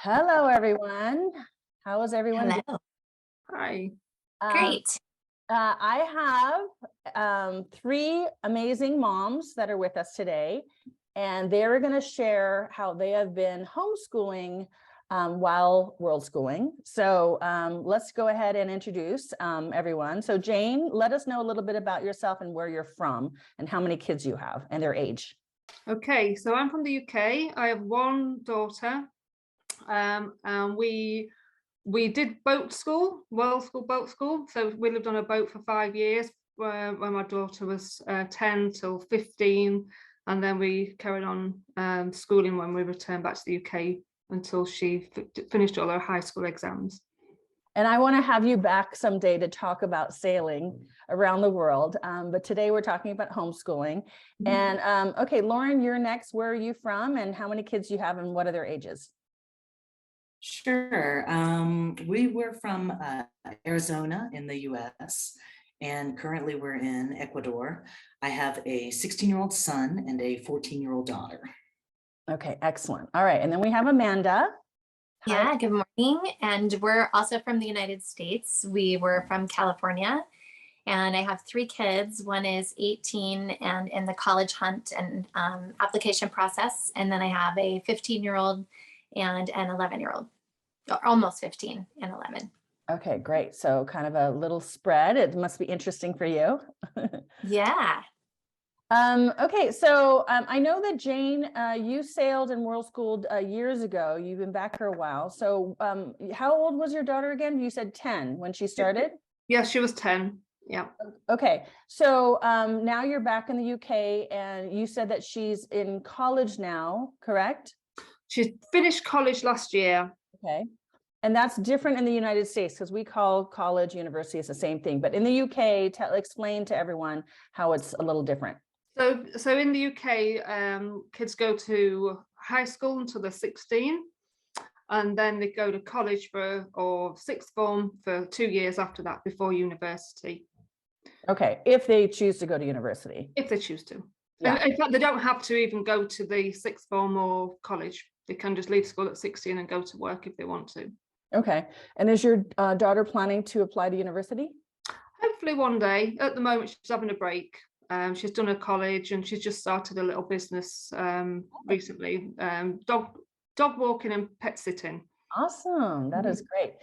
Hello, everyone. How is everyone doing? Hello. Hi. Great. I have three amazing moms that are with us today, and they're going to share how they have been homeschooling while world schooling. So let's go ahead and introduce everyone. So Jane, let us know a little bit about yourself and where you're from and how many kids you have and their age. Okay, so I'm from the UK. I have one daughter, and we did boat school, Worldschooling boat school. So we lived on a boat for 5 years when my daughter was 10 till 15, and then we carried on schooling when we returned back to the UK until she finished all her high school exams. And I want to have you back someday to talk about sailing around the world. But today we're talking about homeschooling. And okay, Lauren, you're next. Where are you from and how many kids you have and what are their ages? Sure. We were from Arizona in the US, and currently we're in Ecuador. I have a 16-year-old son and a 14-year-old daughter. Okay, excellent. All right. And then we have Amanda. Yeah, good morning. And we're also from the United States. We were from California, and I have 3 kids. One is 18 and in the college hunt and application process. And then I have a 15-year-old and an 11-year-old, or almost 15 and 11. Okay, great. So kind of a little spread. It must be interesting for you. Yeah. Okay, so I know that Jane, you sailed and world schooled years ago. You've been back for a while. So how old was your daughter again? You said 10 when she started? Yeah, she was 10. Yeah. Okay, so now you're back in the UK and you said that she's in college now, correct? She finished college last year. Okay. And that's different in the United States because we call college, university, it's the same thing. But in the UK, explain to everyone how it's a little different. So in the UK, kids go to high school until they're 16, and then they go to college or sixth form for 2 years after that before university. Okay, if they choose to go to university. If they choose to. Yeah. In fact, they don't have to even go to the sixth form or college. They can just leave school at 16 and go to work if they want to. Okay, and is your daughter planning to apply to university? Hopefully one day. At the moment, she's having a break. She's done her college and she's just started a little business recently, dog walking and pet sitting. Awesome, that is great.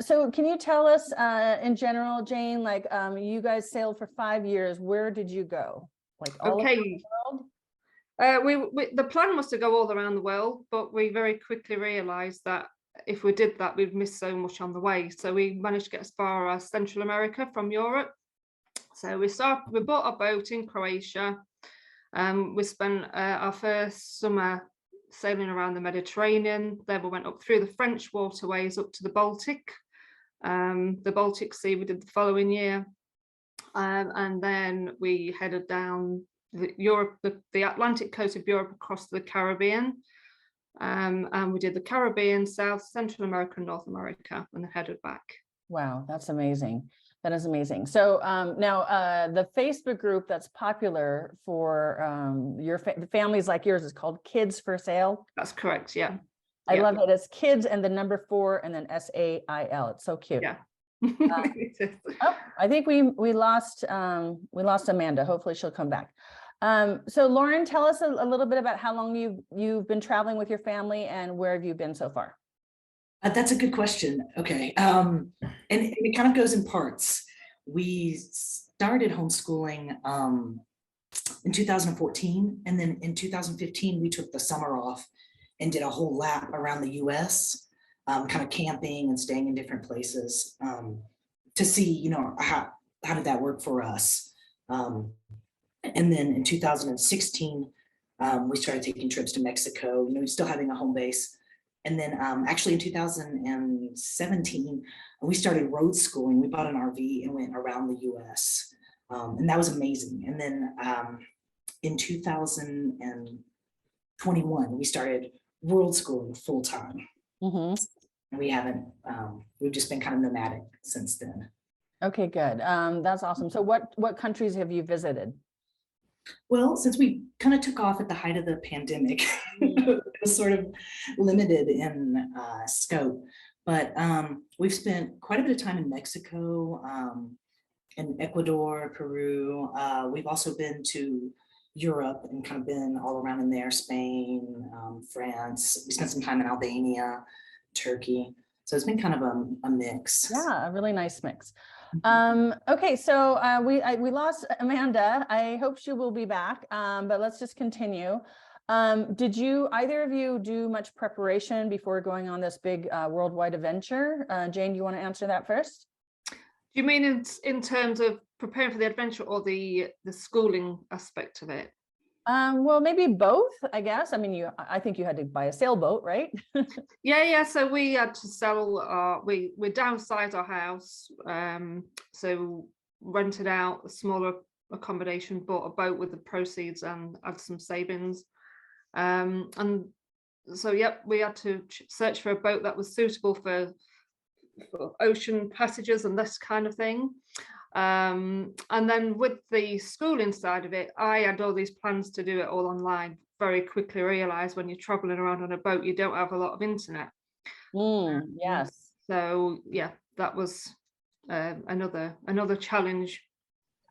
So can you tell us in general, Jane, like you guys sailed for 5 years, where did you go? Like all over the world? The plan was to go all around the world, but we very quickly realized that if we did that, we'd miss so much on the way. So we managed to get as far as Central America from Europe. So we bought a boat in Croatia. We spent our first summer sailing around the Mediterranean. Then we went up through the French waterways up to the Baltic. The Baltic Sea we did the following year. And then we headed down the Atlantic coast of Europe across to the Caribbean. And we did the Caribbean, South, Central America, North America, and then headed back. Wow, that's amazing. That is amazing. So now the Facebook group that's popular for the families like yours is called Kids for Sale. That's correct. Yeah. I love it. It's kids and the number 4 and then SAIL. It's so cute. Yeah. Oh, I think we lost Amanda. Hopefully she'll come back. So Lauren, tell us a little bit about how long you've been traveling with your family and where have you been so far? That's a good question. Okay. And it kind of goes in parts. We started homeschooling in 2014. And then in 2015, we took the summer off and did a whole lap around the US, kind of camping and staying in different places to see, how did that work for us? And then in 2016, we started taking trips to Mexico, still having a home base. And then actually in 2017, we started road schooling. We bought an RV and went around the US. And that was amazing. And then in 2021, we started world schooling full time. Mm-hmm. And we haven't, we've just been kind of nomadic since then. Okay, good. That's awesome. So what countries have you visited? Well, since we kind of took off at the height of the pandemic, it was sort of limited in scope. But we've spent quite a bit of time in Mexico, in Ecuador, Peru. We've also been to Europe and kind of been all around in there, Spain, France. We spent some time in Albania, Turkey. So it's been kind of a mix. Yeah, a really nice mix. Okay, so we lost Amanda. I hope she will be back, but let's just continue. Did either of you do much preparation before going on this big worldwide adventure? Jane, you want to answer that first? Do you mean in terms of preparing for the adventure or the schooling aspect of it? Well, maybe both, I guess. I mean, I think you had to buy a sailboat, right? Yeah. So we had to sell we downsized our house. So rented out a smaller accommodation, bought a boat with the proceeds and had some savings. And so, yep, we had to search for a boat that was suitable for ocean passages and this kind of thing. And then with the schooling side of it, I had all these plans to do it all online. Very quickly realized when you're traveling around on a boat, you don't have a lot of internet. Yes. So yeah, that was another challenge.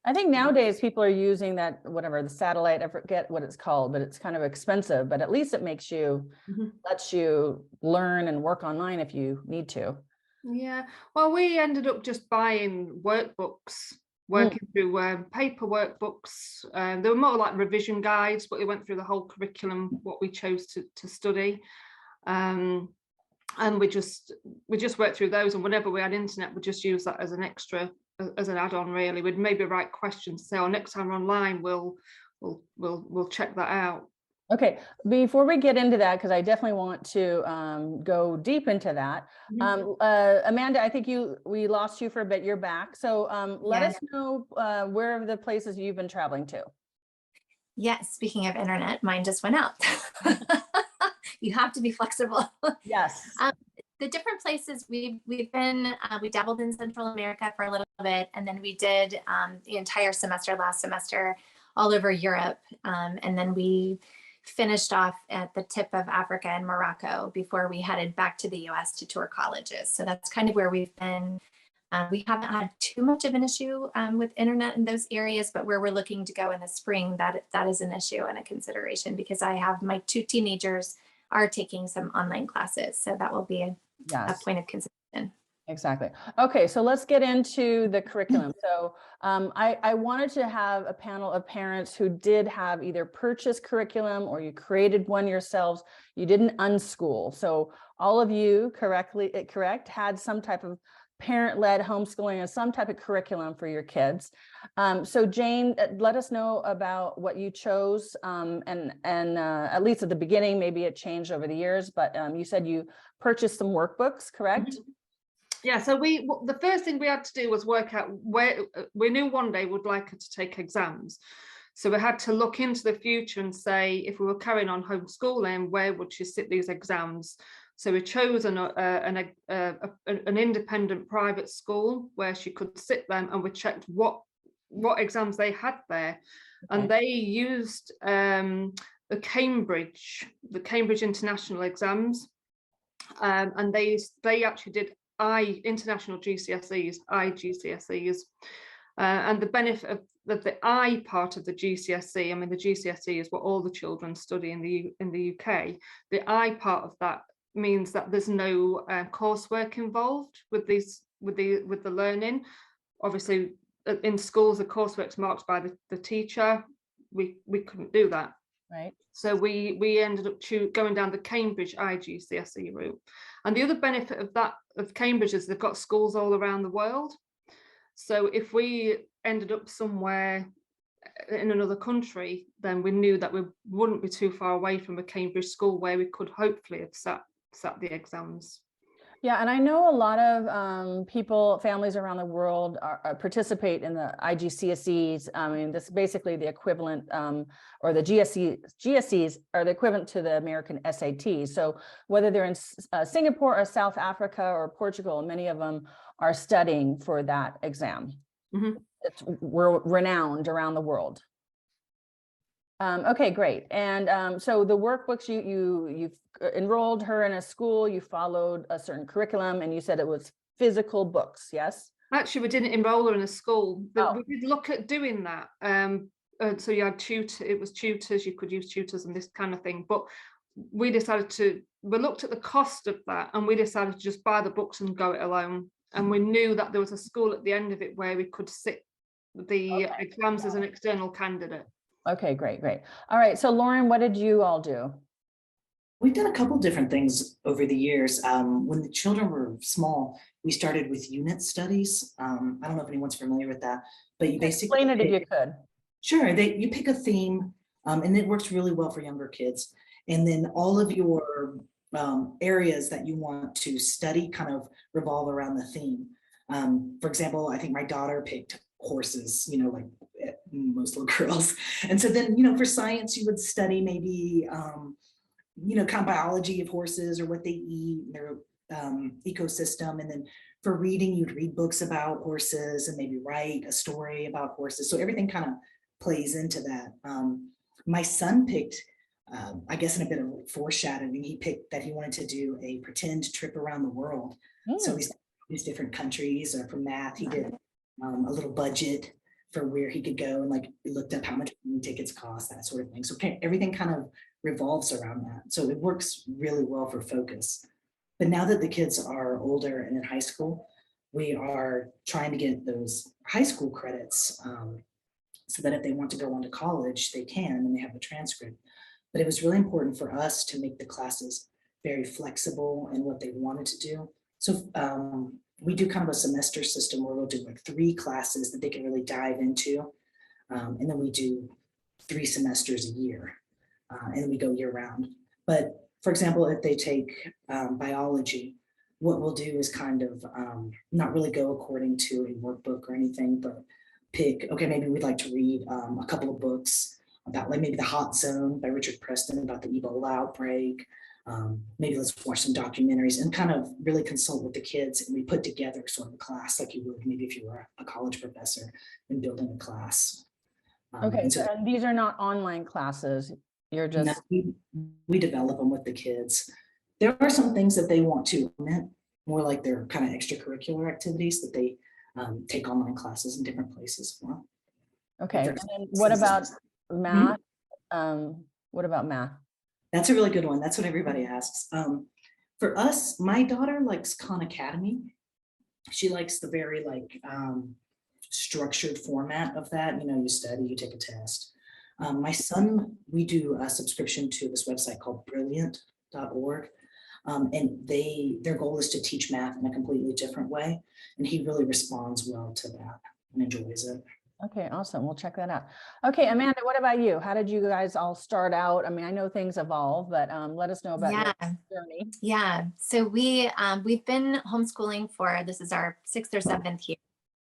I think nowadays people are using that, whatever, the satellite, I forget what it's called, but it's kind of expensive, but at least it makes you, lets you learn and work online if you need to. Yeah, well, we ended up just buying workbooks, working through paper workbooks. They were more like revision guides, but they went through the whole curriculum, what we chose to study. And we just worked through those, and whenever we had internet, we just use that as an extra, as an add-on. Really, we'd maybe write questions, say, "Oh, next time we're online, we'll check that out." Okay, before we get into that, because I definitely want to go deep into that. Amanda, I think we lost you for a bit. You're back, so let us know where are the places you've been traveling to. Yes, speaking of internet, mine just went out. You have to be flexible. Yes. The different places we've been, we dabbled in Central America for a little bit, and then we did the entire semester, last semester, all over Europe. And then we finished off at the tip of Africa and Morocco before we headed back to the US to tour colleges. So that's kind of where we've been. We haven't had too much of an issue with internet in those areas, but where we're looking to go in the spring, that is an issue and a consideration, because I have my 2 teenagers are taking some online classes. So that will be a point of consideration. Exactly. Okay, so let's get into the curriculum. So I wanted to have a panel of parents who did have either purchased curriculum or you created one yourselves. You didn't unschool. So all of you had some type of parent-led homeschooling or some type of curriculum for your kids. So Jane, let us know about what you chose, and at least at the beginning, maybe it changed over the years, but you said you purchased some workbooks, correct? Yeah, so the first thing we had to do was work out where we knew one day we'd like her to take exams. So we had to look into the future and say, if we were carrying on homeschooling, where would she sit these exams? So we chose an independent private school where she could sit them, and we checked what exams they had there. Okay. And they used the Cambridge International exams, and they actually did international GCSEs, IGCSEs, and the benefit of the I part of the GCSE. I mean, the GCSE is what all the children study in the UK. The I part of that means that there's no coursework involved with the learning. Obviously, in schools, the coursework's marked by the teacher. We couldn't do that. Right. So we ended up going down the Cambridge IGCSE route. And the other benefit of Cambridge is they've got schools all around the world. So if we ended up somewhere in another country, then we knew that we wouldn't be too far away from a Cambridge school where we could hopefully have sat the exams. Yeah, and I know a lot of families around the world participate in the IGCSEs. I mean, this is basically the equivalent, or the GSEs are the equivalent to the American SAT. So whether they're in Singapore or South Africa or Portugal, many of them are studying for that exam. We're renowned around the world. Okay, great. And so the workbooks, you've enrolled her in a school, you followed a certain curriculum, and you said it was physical books, yes? Actually, we didn't enroll her in a school, but Oh. we did look at doing that. So you had it was tutors, you could use tutors and this kind of thing. But we looked at the cost of that, and we decided to just buy the books and go it alone. And we knew that there was a school at the end of it where we could sit the exams as an external candidate. Okay, great, great. All right, so Lauren, what did you all do? We've done a couple different things over the years. When the children were small, we started with unit studies. I don't know if anyone's familiar with that, but you basically Explain it if you could. Sure, you pick a theme, and it works really well for younger kids. And then all of your areas that you want to study kind of revolve around the theme. For example, I think my daughter picked horses, like most little girls. And so then, for science, you would study maybe, kind of biology of horses or what they eat, their ecosystem. And then for reading, you'd read books about horses and maybe write a story about horses. So everything kind of plays into that. My son picked, I guess in a bit of foreshadowing, he picked that he wanted to do a pretend trip around the world. So he's these different countries, or for math, he did a little budget for where he could go, and like we looked up how much tickets cost, that sort of thing. So everything kind of revolves around that. So it works really well for focus. But now that the kids are older and in high school, we are trying to get those high school credits, so that if they want to go on to college, they can, and they have a transcript. But it was really important for us to make the classes very flexible in what they wanted to do. So we do kind of a semester system where we'll do like 3 classes that they can really dive into. And then we do 3 semesters a year, and then we go year round. But for example, if they take biology, what we'll do is kind of not really go according to a workbook or anything, but pick, okay, maybe we'd like to read a couple of books about like maybe The Hot Zone by Richard Preston about the Ebola outbreak. Maybe let's watch some documentaries and kind of really consult with the kids, and we put together sort of a class like you would maybe if you were a college professor and building a class. Okay, and so and these are not online classes. You're just we develop them with the kids. There are some things that they want to implement, more like their kind of extracurricular activities that they take online classes in different places for. okay. And then what about math? What about math? That's a really good one. That's what everybody asks. For us, my daughter likes Khan Academy. She likes the very structured format of that. You study, you take a test. My son, we do a subscription to this website called brilliant.org. And their goal is to teach math in a completely different way. And he really responds well to that and enjoys it. Okay, awesome. We'll check that out. Okay, Amanda, what about you? How did you guys all start out? I mean, I know things evolve, but let us know about your journey. Yeah. So we've been homeschooling this is our 6th or 7th year,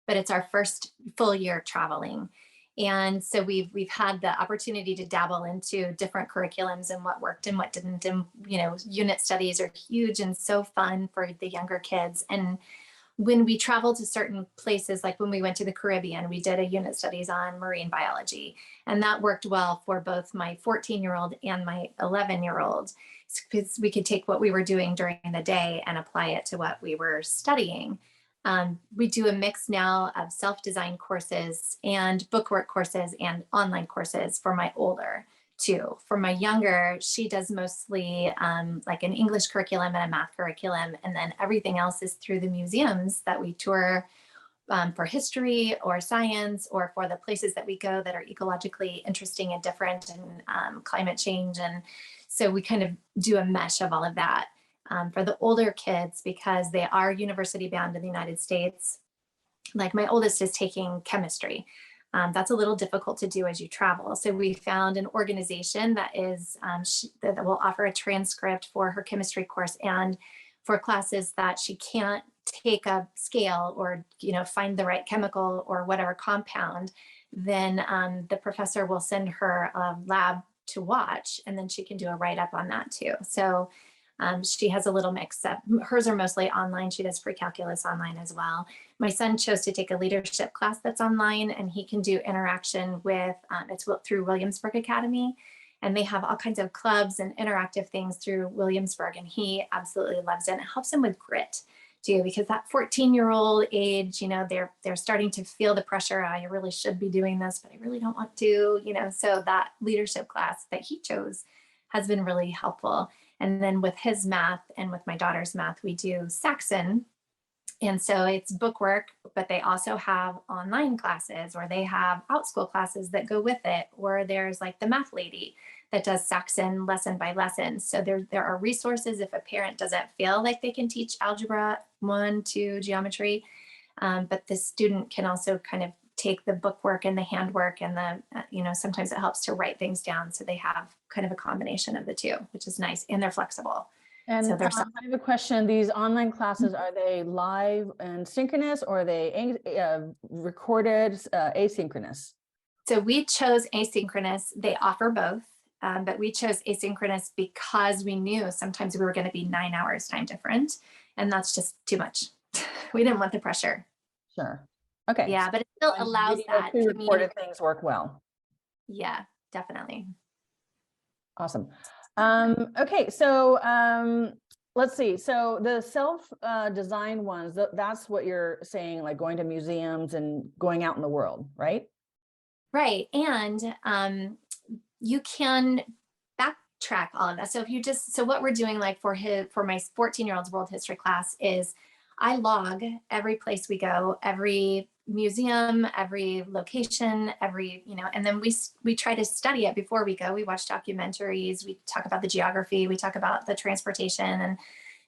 but it's our first full year traveling. And so we've had the opportunity to dabble into different curriculums and what worked and what didn't. And, unit studies are huge and so fun for the younger kids. And when we travel to certain places, like when we went to the Caribbean, we did a unit studies on marine biology. And that worked well for both my 14-year-old and my 11-year-old, because we could take what we were doing during the day and apply it to what we were studying. We do a mix now of self-designed courses and bookwork courses and online courses for my older too. For my younger, she does mostly like an English curriculum and a math curriculum. And then everything else is through the museums that we tour for history or science, or for the places that we go that are ecologically interesting and different, and climate change. And so we kind of do a mesh of all of that. For the older kids, because they are university bound in the United States, like my oldest is taking chemistry. That's a little difficult to do as you travel. So we found an organization that that will offer a transcript for her chemistry course, and for classes that she can't take a scale or find the right chemical or whatever compound, then the professor will send her a lab to watch, and then she can do a write-up on that too. So She has a little mix up. Hers are mostly online. She does pre-calculus online as well. My son chose to take a leadership class that's online, and he can do interaction with, it's through Williamsburg Academy. And they have all kinds of clubs and interactive things through Williamsburg. And he absolutely loves it. And it helps him with grit too, because that 14-year-old age, you know, they're starting to feel the pressure. I really should be doing this, but I really don't want to, you know, so that leadership class that he chose has been really helpful. And then with his math and with my daughter's math, we do Saxon. And so it's book work, but they also have online classes, or they have out-school classes that go with it, or there's like the math lady that does Saxon lesson by lesson. So there are resources if a parent doesn't feel like they can teach algebra 1, 2, geometry, but the student can also kind of take the book work and the handwork and the, you know, sometimes it helps to write things down. So they have kind of a combination of the two, which is nice, and they're flexible. And So I have a question. These online classes, are they live and synchronous, or are they recorded asynchronous? So we chose asynchronous. They offer both, but we chose asynchronous because we knew sometimes we were going to be 9 hours time different, and that's just too much. We didn't want the pressure. Sure. Okay. Yeah, but it still allows that pre-recorded things work well. Yeah, definitely. Awesome. Okay, so let's see. So the self design ones, that's what you're saying, like going to museums and going out in the world, right? Right. And you can backtrack all of that. So if you just, so what we're doing, like for my 14-year-old's world history class, is I log every place we go, every museum, every location, every, you know, and then we try to study it before we go. We watch documentaries, we talk about the geography, we talk about the transportation, and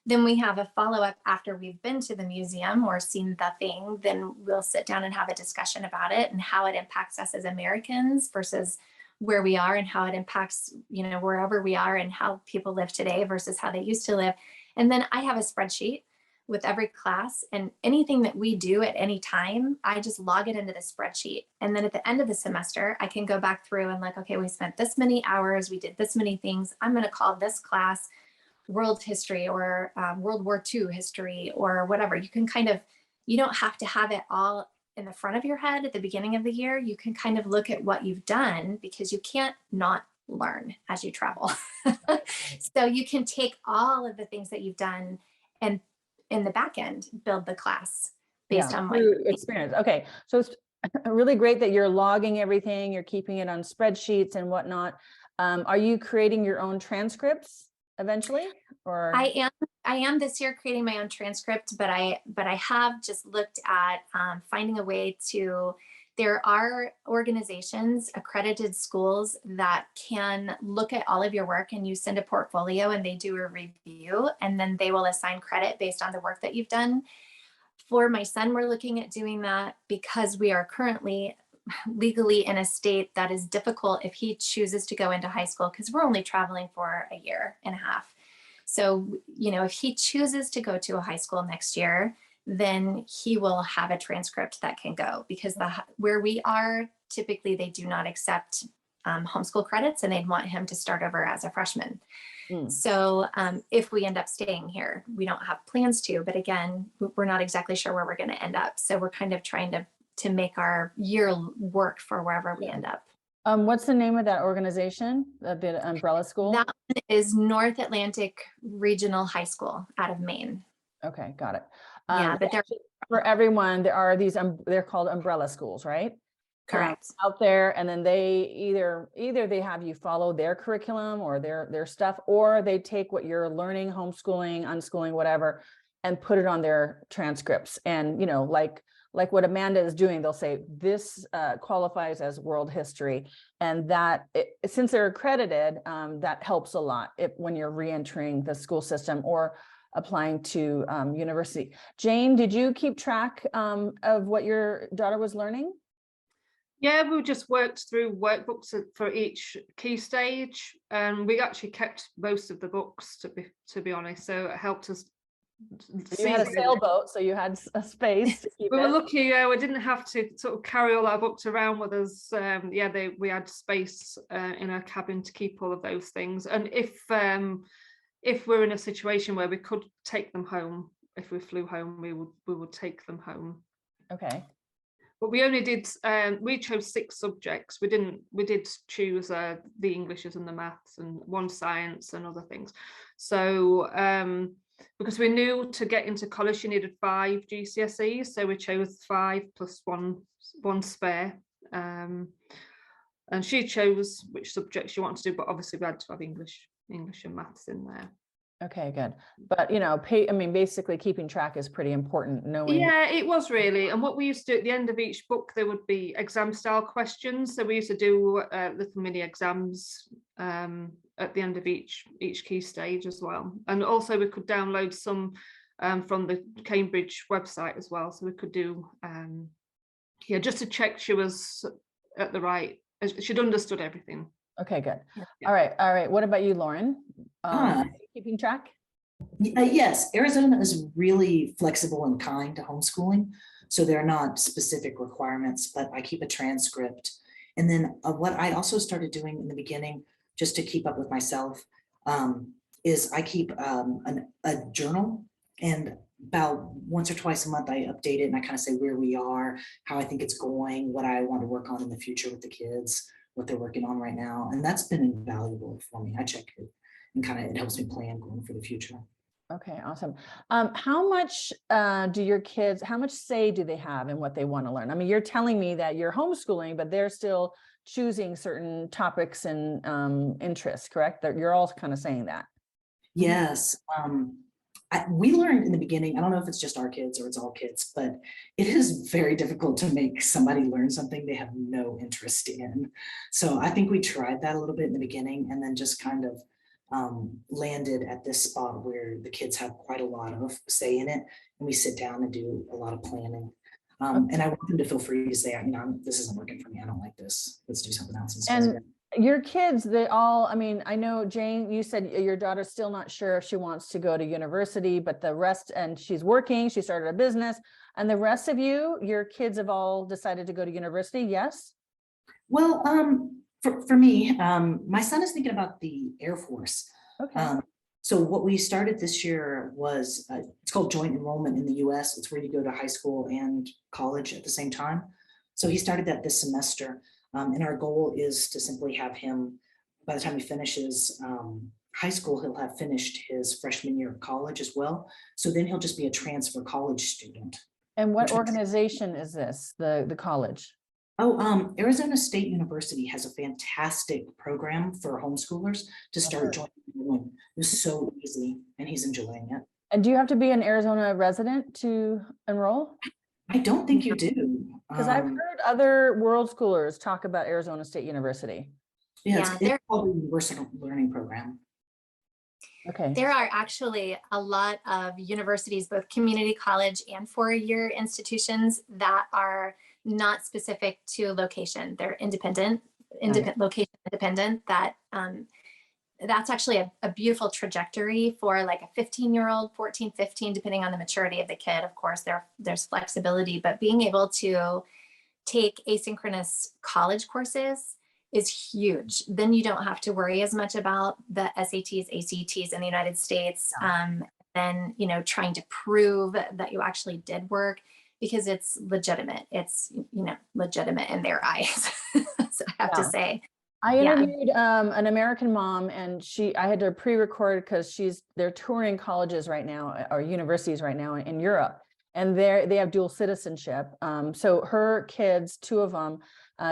then we have a follow-up after we've been to the museum or seen the thing. Then we'll sit down and have a discussion about it and how it impacts us as Americans versus where we are, and how it impacts, you know, wherever we are, and how people live today versus how they used to live. And then I have a spreadsheet with every class, and anything that we do at any time, I just log it into the spreadsheet. And then at the end of the semester, I can go back through and like, okay, we spent this many hours, we did this many things. I'm going to call this class world history, or World War II history, or whatever. You can kind of, you don't have to have it all in the front of your head at the beginning of the year. You can kind of look at what you've done, because you can't not learn as you travel. So you can take all of the things that you've done and in the back end build the class based on what experience. Okay, so it's really great that you're logging everything, you're keeping it on spreadsheets and whatnot. Are you creating your own transcripts eventually? Or I am this year creating my own transcript, but I have just looked at finding a way to. There are organizations, accredited schools, that can look at all of your work, and you send a portfolio and they do a review, and then they will assign credit based on the work that you've done. For my son, we're looking at doing that because we are currently legally in a state that is difficult if he chooses to go into high school, because we're only traveling for a year and a half. So, you know, if he chooses to go to a high school next year, then he will have a transcript that can go, because where we are, typically they do not accept homeschool credits, and they'd want him to start over as a freshman. So if we end up staying here, we don't have plans to, but again, we're not exactly sure where we're going to end up. So we're kind of trying to make our year work for wherever we end up. What's the name of that organization, the umbrella school? That one is North Atlantic Regional High School out of Maine. Okay, got it. Yeah, but for everyone, there are these, they're called umbrella schools, right? Correct. Out there, and then they either they have you follow their curriculum or their stuff, or they take what you're learning, homeschooling, unschooling, whatever, and put it on their transcripts. And, you know, like what Amanda is doing, they'll say this qualifies as world history, and that since they're accredited, that helps a lot when you're re-entering the school system or applying to university. Jane, did you keep track of what your daughter was learning? Yeah, we just worked through workbooks for each key stage, and we actually kept most of the books, to be honest. So it helped us. You had a sailboat, so you had a space to keep we were lucky. We didn't have to sort of carry all our books around with us. We had space in our cabin to keep all of those things. And if we're in a situation where we could take them home, if we flew home, we would take them home. Okay. But we only did, we chose 6 subjects. We did choose the Englishes and the maths and 1 science and other things. So because we knew to get into college you needed 5 GCSEs, so we chose 5 plus one spare. And she chose which subjects she wanted to do, but obviously we had to have English and maths in there. Okay, good. But I mean, basically keeping track is pretty important, knowing. Yeah, it was really. And what we used to do at the end of each book, there would be exam style questions. So we used to do little mini exams at the end of each key stage as well. And also we could download some from the Cambridge website as well. So we could do, just to check she was at the right, she'd understood everything. Okay, good. Yeah. All right. What about you, Lauren? Keeping track? Yes, Arizona is really flexible and kind to homeschooling. So there are not specific requirements, but I keep a transcript. And then what I also started doing in the beginning, just to keep up with myself, is I keep a journal, and about once or twice a month I update it and I kind of say where we are, how I think it's going, what I want to work on in the future with the kids, what they're working on right now. And that's been invaluable for me. I check it and kind of, it helps me plan going for the future. Okay, awesome. How much do your kids, how much say do they have in what they want to learn? I mean, you're telling me that you're homeschooling, but they're still choosing certain topics and interests, correct? You're all kind of saying that. Yes. We learned in the beginning, I don't know if it's just our kids or it's all kids, but it is very difficult to make somebody learn something they have no interest in. So I think we tried that a little bit in the beginning and then just kind of landed at this spot where the kids have quite a lot of say in it, and we sit down and do a lot of planning. And I want them to feel free to say, this isn't working for me. I don't like this. Let's do something else instead. And your kids, they all, I mean, I know, Jane, you said your daughter's still not sure if she wants to go to university, but the rest, and she's working, she started a business, and the rest of you, your kids have all decided to go to university, yes? Well, for me, my son is thinking about the Air Force. Okay. So what we started this year was, it's called joint enrollment in the US. It's where you go to high school and college at the same time. So he started that this semester. And our goal is to simply have him, by the time he finishes high school, he'll have finished his freshman year of college as well. So then he'll just be a transfer college student. And what organization is this, the college? Oh, Arizona State University has a fantastic program for homeschoolers to start joining. It was so easy, and he's enjoying it. And do you have to be an Arizona resident to enroll? I don't think you do. Because I've heard other world schoolers talk about Arizona State University. Yeah, it's called a universal learning program. Okay. There are actually a lot of universities, both community college and four-year institutions, that are not specific to location. They're independent, location independent. That's actually a beautiful trajectory for like a 15-year-old, 14, 15, depending on the maturity of the kid. Of course, there's flexibility, but being able to take asynchronous college courses is huge. Then you don't have to worry as much about the SATs, ACTs in the United States. Then, trying to prove that you actually did work, because it's legitimate. It's, legitimate in their eyes. So I have to say. I interviewed an American mom, and I had to pre-record because they're touring colleges right now, or universities right now in Europe, and they have dual citizenship. So her kids, 2 of them,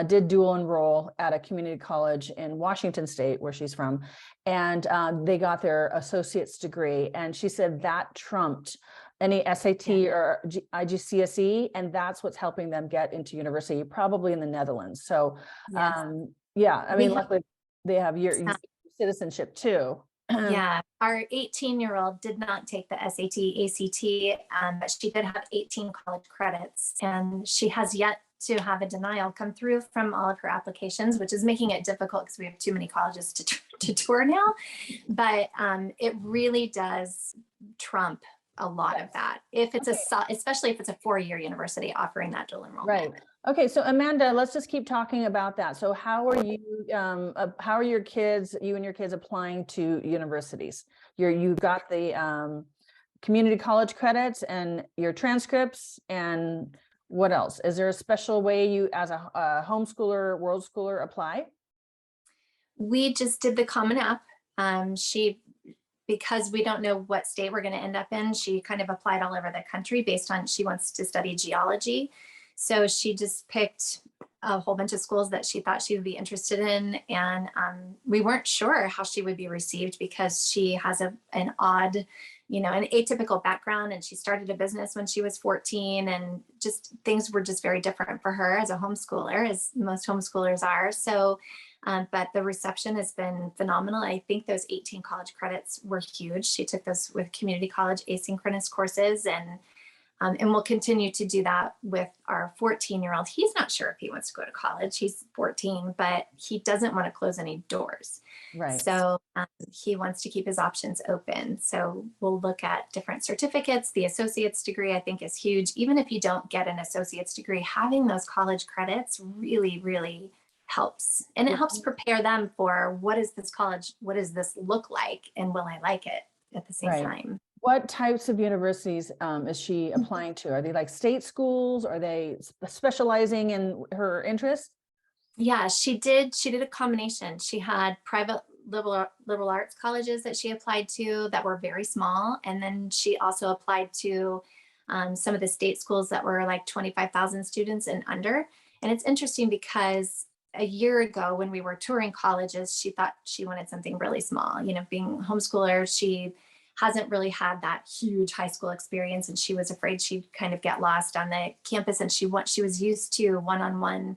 did dual enroll at a community college in Washington State, where she's from, and they got their associate's degree. And she said that trumped any SAT or IGCSE, and that's what's helping them get into university, probably in the Netherlands. So, I mean, luckily they have your citizenship too. Yeah, our 18-year-old did not take the SAT, ACT, but she did have 18 college credits, and she has yet to have a denial come through from all of her applications, which is making it difficult because we have too many colleges to tour now. But it really does trump a lot of that, if it's especially if it's a 4-year university offering that dual enrollment. Right. Okay, so Amanda, let's just keep talking about that. So how are you, how are your kids, you and your kids applying to universities? You've got the community college credits and your transcripts, and what else? Is there a special way you, as a homeschooler, world schooler, apply? We just did the Common App. Because we don't know what state we're going to end up in, she kind of applied all over the country based on, she wants to study geology. So she just picked a whole bunch of schools that she thought she would be interested in. And we weren't sure how she would be received because she has an odd, an atypical background, and she started a business when she was 14, and just things were just very different for her as a homeschooler, as most homeschoolers are. So but the reception has been phenomenal. I think those 18 college credits were huge. She took those with community college asynchronous courses, and we'll continue to do that with our 14-year-old. He's not sure if he wants to go to college. He's 14, but he doesn't want to close any doors. Right. So he wants to keep his options open. So we'll look at different certificates. The associate's degree, I think, is huge. Even if you don't get an associate's degree, having those college credits really, really helps. And it helps prepare them for, what is this college? What does this look like? And will I like it at the same time? What types of universities is she applying to? Are they like state schools? Are they specializing in her interest? Yeah, she did a combination. She had private liberal arts colleges that she applied to that were very small. And then she also applied to some of the state schools that were like 25,000 students and under. And it's interesting because a year ago when we were touring colleges, she thought she wanted something really small. Being a homeschooler, she hasn't really had that huge high school experience, and she was afraid she'd kind of get lost on the campus, and she was used to one-on-one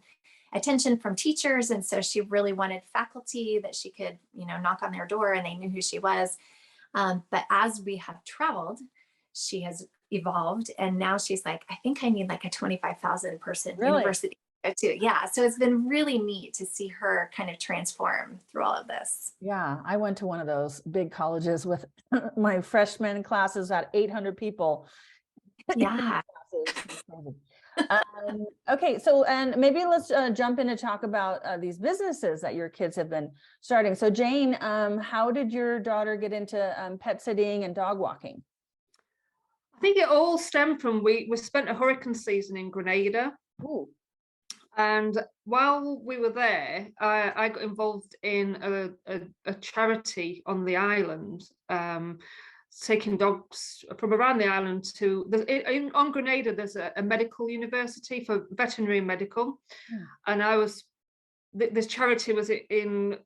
attention from teachers. And so she really wanted faculty that she could, knock on their door and they knew who she was. But as we have traveled, she has evolved, and now she's like, I think I need like a 25,000 person university too. Yeah. So it's been really neat to see her kind of transform through all of this. Yeah. I went to one of those big colleges with my freshman classes at 800 people. Yeah. Okay. So, and maybe let's jump in to talk about these businesses that your kids have been starting. So Jane, how did your daughter get into pet sitting and dog walking? I think it all stemmed from, we spent a hurricane season in Grenada. Ooh. And while we were there, I got involved in a charity on the island, taking dogs from around the island to, on Grenada, there's a medical university for veterinary and medical. And this charity was in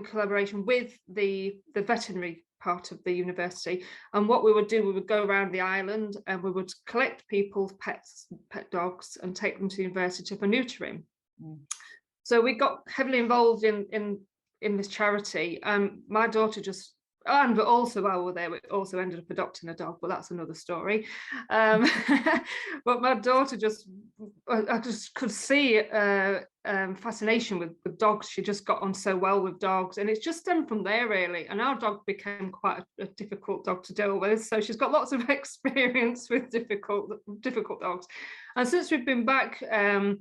collaboration with the veterinary part of the university. And what we would do, we would go around the island and we would collect people's pet dogs and take them to the university for neutering. So we got heavily involved in this charity. My daughter just, and but also while we were there, we also ended up adopting a dog, but that's another story. But my daughter I just could see fascination with dogs. She just got on so well with dogs, and it's just stemmed from there really. And our dog became quite a difficult dog to deal with, so she's got lots of experience with difficult dogs. And since we've been back, a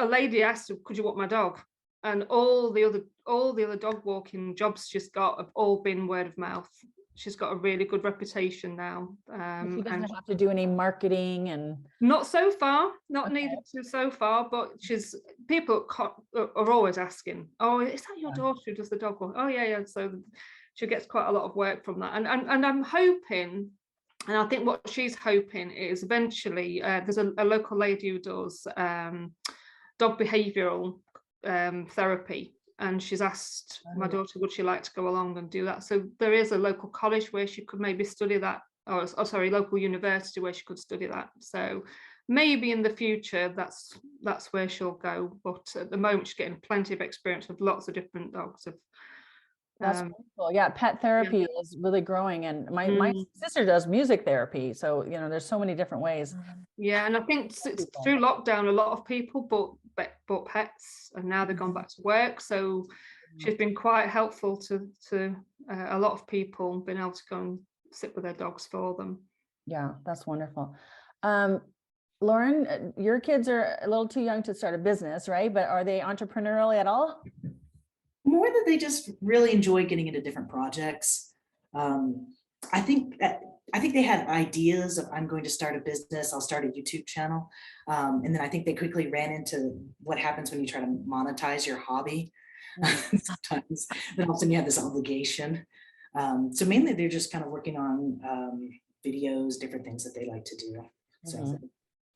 lady asked, could you walk my dog? And all the other dog walking jobs she's got have all been word of mouth. She's got a really good reputation now. She doesn't have to do any marketing, and not so far, not needed to so far, but people are always asking, oh, is that your daughter who does the dog walk? Oh yeah. So she gets quite a lot of work from that. And I'm hoping, and I think what she's hoping is eventually, there's a local lady who does dog behavioural therapy, and she's asked my daughter, would she like to go along and do that? So there is a local college where she could maybe study that, or sorry, local university where she could study that. So maybe in the future that's where she'll go, but at the moment she's getting plenty of experience with lots of different dogs. That's wonderful. Yeah, pet therapy is really growing, and my sister does music therapy. So there's so many different ways. Yeah, and I think through lockdown, a lot of people bought pets, and now they've gone back to work. So she's been quite helpful to a lot of people, being able to go and sit with their dogs for them. Yeah, that's wonderful. Lauren, your kids are a little too young to start a business, right? But are they entrepreneurial at all? More that they just really enjoy getting into different projects. I think they had ideas of, I'm going to start a business, I'll start a YouTube channel. And then I think they quickly ran into what happens when you try to monetize your hobby. Sometimes then all of a sudden you have this obligation. So mainly they're just kind of working on videos, different things that they like to do. So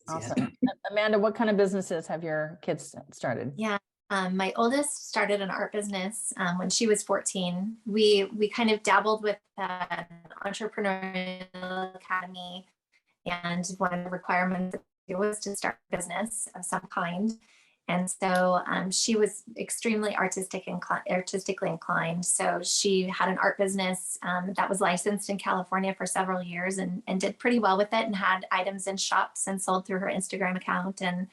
Awesome. Amanda, what kind of businesses have your kids started? Yeah. My oldest started an art business when she was 14. We kind of dabbled with an entrepreneurial academy, and one of the requirements was to start a business of some kind. And so she was extremely artistically inclined. So she had an art business that was licensed in California for several years and did pretty well with it, and had items in shops and sold through her Instagram account. And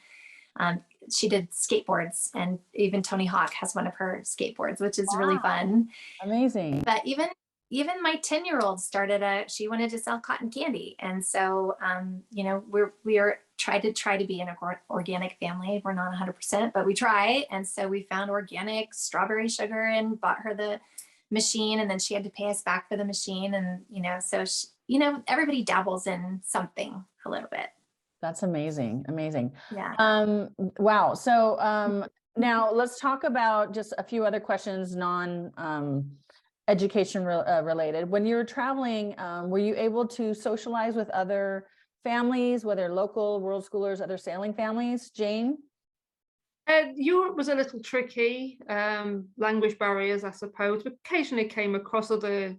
she did skateboards, and even Tony Hawk has one of her skateboards, which is really fun. Amazing. But even my 10-year-old she wanted to sell cotton candy. And so, you know, we are try to be an organic family. We're not 100%, but we try. And so we found organic strawberry sugar and bought her the machine, and then she had to pay us back for the machine. And, you know, so, you know, everybody dabbles in something a little bit. That's amazing. Amazing. Yeah. Wow. So now let's talk about just a few other questions, education related. When you were traveling, were you able to socialize with other families, whether local world schoolers, other sailing families? Jane? Europe was a little tricky, language barriers, I suppose. We occasionally came across other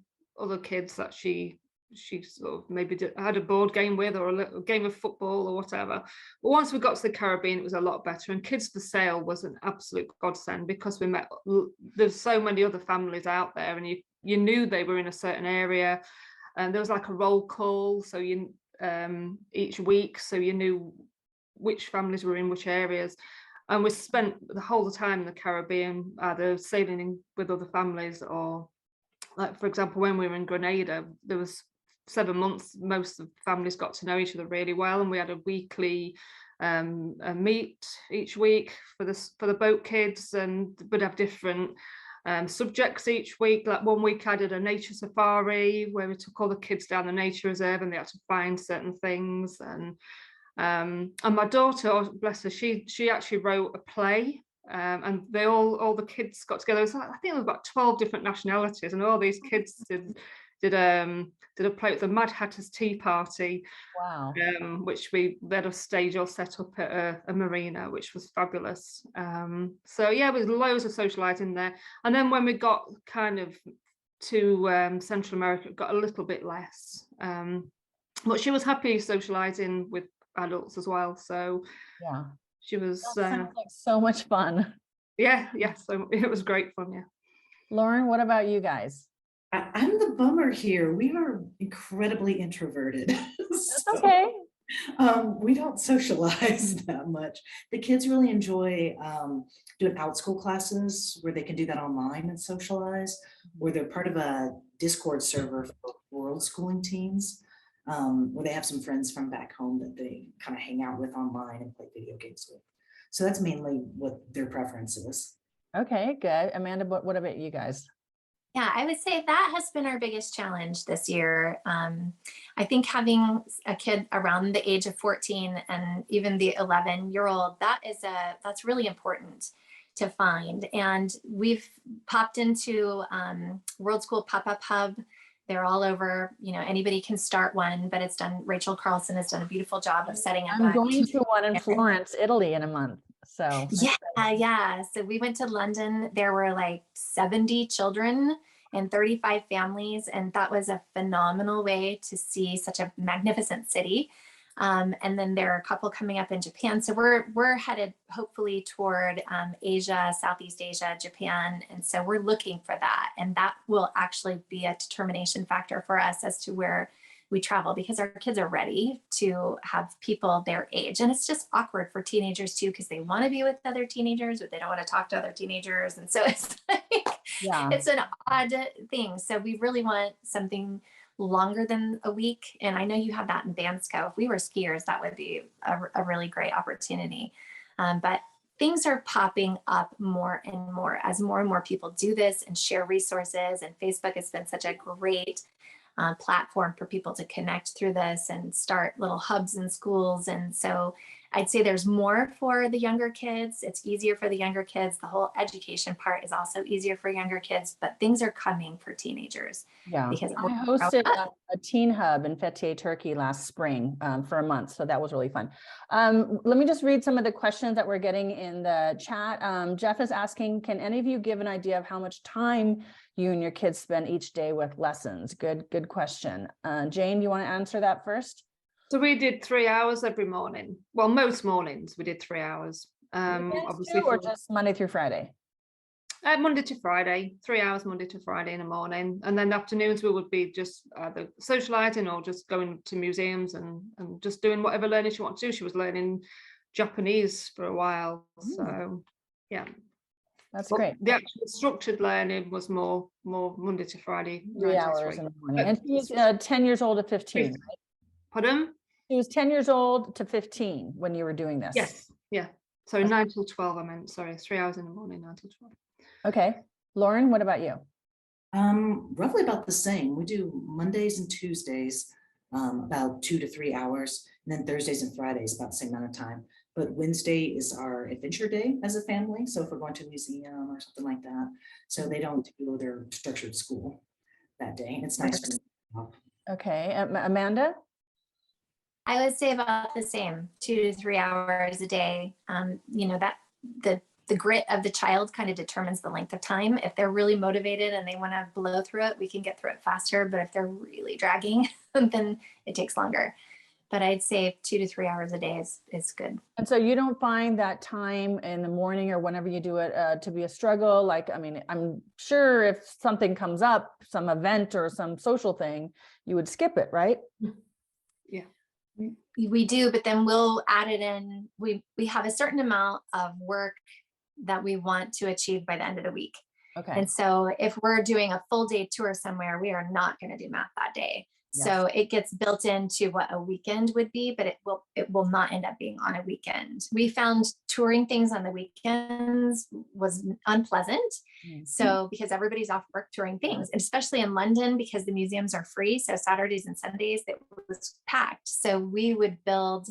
kids that she sort of maybe had a board game with, or a little game of football or whatever. But once we got to the Caribbean, it was a lot better. And Kids for Sale was an absolute godsend, because there's so many other families out there, and you knew they were in a certain area, and there was like a roll call, so you each week, so you knew which families were in which areas. And we spent the whole time in the Caribbean either sailing with other families, or, like, for example, when we were in Grenada, there was 7 months, most of the families got to know each other really well, and we had a weekly a meet each week for the boat kids, and we'd have different subjects each week. Like one week I did a nature safari where we took all the kids down the nature reserve, and they had to find certain things. And my daughter, oh, bless her, she actually wrote a play, and they all the kids got together. I think there was about 12 different nationalities, and all these kids did a play at the Mad Hatter's Tea Party. Wow. Which we had a stage all set up at a marina, which was fabulous. So yeah, there was loads of socializing there. And then when we got kind of to Central America, it got a little bit less. But she was happy socializing with adults as well. So yeah, she was like so much fun. Yeah, so it was great fun. Yeah. Lauren, what about you guys? I'm the bummer here. We are incredibly introverted. That's okay. We don't socialize that much. The kids really enjoy doing out school classes where they can do that online and socialize, where they're part of a Discord server for Worldschooling teams, where they have some friends from back home that they kind of hang out with online and play video games with. So that's mainly what their preference is. Okay, good. Amanda, what about you guys? Yeah, I would say that has been our biggest challenge this year. I think having a kid around the age of 14 and even the 11-year-old, that's really important to find. And we've popped into Worldschool Pop-Up Hub. They're all over, you know, anybody can start one, but it's done, Rachel Carlson has done a beautiful job of setting up. I'm going to one in Florence, Italy in a month. So yeah. So we went to London. There were like 70 children and 35 families. And that was a phenomenal way to see such a magnificent city. And then there are a couple coming up in Japan. So we're headed hopefully toward Asia, Southeast Asia, Japan. And so we're looking for that. And that will actually be a determination factor for us as to where we travel, because our kids are ready to have people their age. And it's just awkward for teenagers too, because they want to be with other teenagers, but they don't want to talk to other teenagers. And so it's like, it's an odd thing. So we really want something longer than a week. And I know you have that in Bansko. If we were skiers, that would be a really great opportunity. But things are popping up more and more as more and more people do this and share resources. And Facebook has been such a great platform for people to connect through this and start little hubs in schools. And so I'd say there's more for the younger kids. It's easier for the younger kids. The whole education part is also easier for younger kids, but things are coming for teenagers. Yeah, Because I hosted a teen hub in Fethiye, Turkey last spring for a month. So that was really fun. Let me just read some of the questions that we're getting in the chat. Jeff is asking, can any of you give an idea of how much time you and your kids spend each day with lessons? Good question. Jane, you want to answer that first? So we did 3 hours every morning. Well, most mornings we did 3 hours. Obviously, or just Monday through Friday? Monday to Friday, 3 hours Monday to Friday in the morning. And then afternoons we would be just either socializing or just going to museums and just doing whatever learning she wanted to do. She was learning Japanese for a while. So yeah. That's great. The actual structured learning was more Monday to Friday. 3 hours in the morning. And she's 10 years old to 15, right? Pardon? She was 10 years old to 15 when you were doing this. Yes. Yeah. So 9 till 12, I meant, sorry, 3 hours in the morning, 9 till 12. Okay. Lauren, what about you? Roughly about the same. We do Mondays and Tuesdays, about 2 to 3 hours, and then Thursdays and Fridays about the same amount of time. But Wednesday is our adventure day as a family. So if we're going to a museum or something like that, so they don't do their structured school that day. And it's nice. Okay. Amanda? I would say about the same, 2 to 3 hours a day. You know, that the grit of the child kind of determines the length of time. If they're really motivated and they want to blow through it, we can get through it faster. But if they're really dragging, then it takes longer. But I'd say 2 to 3 hours a day is good. And so you don't find that time in the morning or whenever you do it to be a struggle? Like, I mean, I'm sure if something comes up, some event or some social thing, you would skip it, right? Yeah. We do, but then we'll add it in. We have a certain amount of work that we want to achieve by the end of the week. Okay. And so if we're doing a full day tour somewhere, we are not going to do math that day. Yes. So it gets built into what a weekend would be, but it will not end up being on a weekend. We found touring things on the weekends was unpleasant. Mm-hmm. So because everybody's off work touring things, and especially in London, because the museums are free. So Saturdays and Sundays, it was packed. So we would build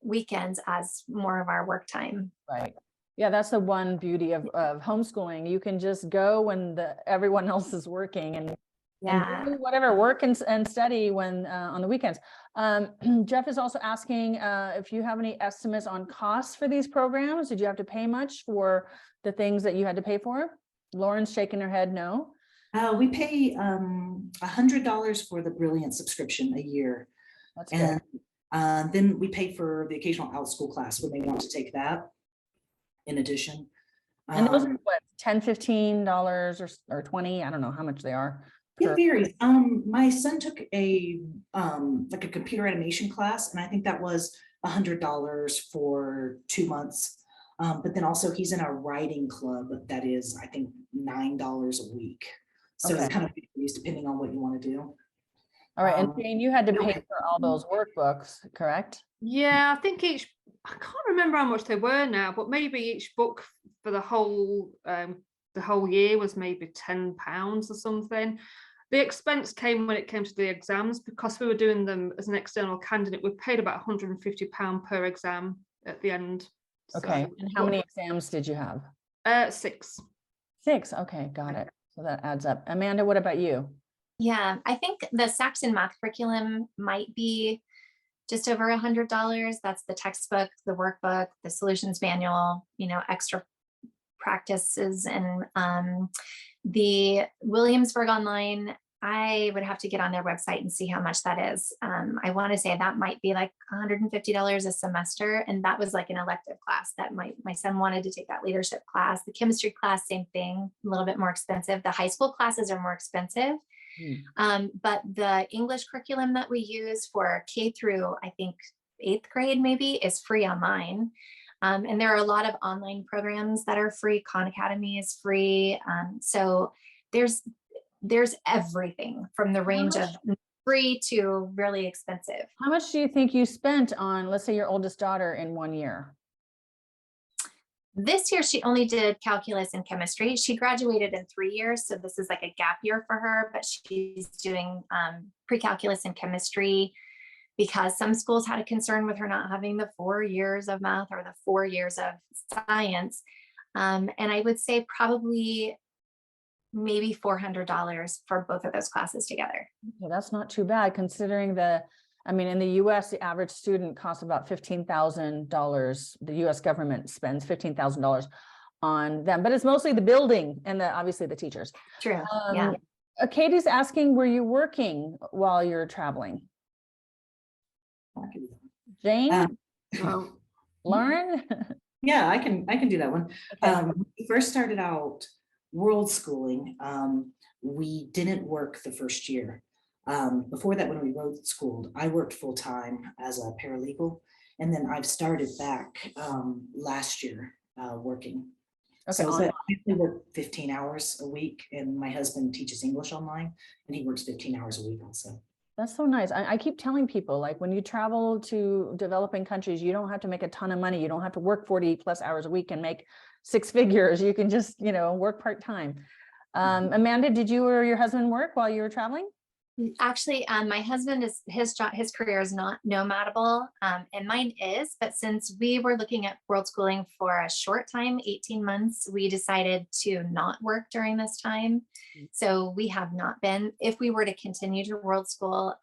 weekends as more of our work time. Right. Yeah, that's the one beauty of homeschooling. You can just go when everyone else is working and do whatever, work and study when on the weekends. Jeff is also asking if you have any estimates on costs for these programs. Did you have to pay much for the things that you had to pay for? Lauren's shaking her head no. We pay $100 for the Brilliant subscription a year. That's good. And then we pay for the occasional out-school class when they want to take that in addition. And those are what, $10, $15 or 20? I don't know how much they are. It varies. My son took a like a computer animation class, and I think that was $100 for 2 months. But then also he's in a writing club that is, I think, $9 a week. So Okay. It kind of varies depending on what you want to do. All right, and Jane, you had to pay for all those workbooks, correct? Yeah, I think I can't remember how much they were now, but maybe each book for the whole year was maybe £10 or something. The expense came when it came to the exams, because we were doing them as an external candidate. We paid about £150 per exam at the end. Okay, So, and how many exams did you have? 6. 6, okay, got it. So that adds up. Amanda, what about you? Yeah, I think the Saxon math curriculum might be just over $100. That's the textbook, the workbook, the solutions manual, extra practices, and the Williamsburg Online, I would have to get on their website and see how much that is. I want to say that might be like $150 a semester. And that was like an elective class that my son wanted to take, that leadership class. The chemistry class, same thing, a little bit more expensive. The high school classes are more expensive. But the English curriculum that we use for K through, I think, 8th grade maybe, is free online. And there are a lot of online programs that are free. Khan Academy is free. So there's There's everything from the range of free to really expensive. How much do you think you spent on, let's say, your oldest daughter in 1 year? This year, she only did calculus and chemistry. She graduated in 3 years, so this is like a gap year for her, but she's doing pre-calculus and chemistry because some schools had a concern with her not having the 4 years of math or the 4 years of science. And I would say probably maybe $400 for both of those classes together. Okay, that's not too bad considering I mean, in the US, the average student costs about $15,000. The US government spends $15,000 on them, but it's mostly the building and obviously the teachers. True. Yeah. Katie's asking, were you working while you're traveling? Jane? Lauren? Yeah, I can do that one. Okay. We first started out Worldschooling. We didn't work the first year. Before that, when we road schooled, I worked full time as a paralegal, and then I've started back last year working. Okay, So I work 15 hours a week, and my husband teaches English online, and he works 15 hours a week also. That's so nice. I keep telling people, like, when you travel to developing countries, you don't have to make a ton of money. You don't have to work 40 plus hours a week and make 6 figures. You can just, work part-time. Amanda, did you or your husband work while you were traveling? Actually, my husband his career is not nomadable, and mine is, but since we were looking at world schooling for a short time, 18 months, we decided to not work during this time. So we have not been. If we were to continue to world school,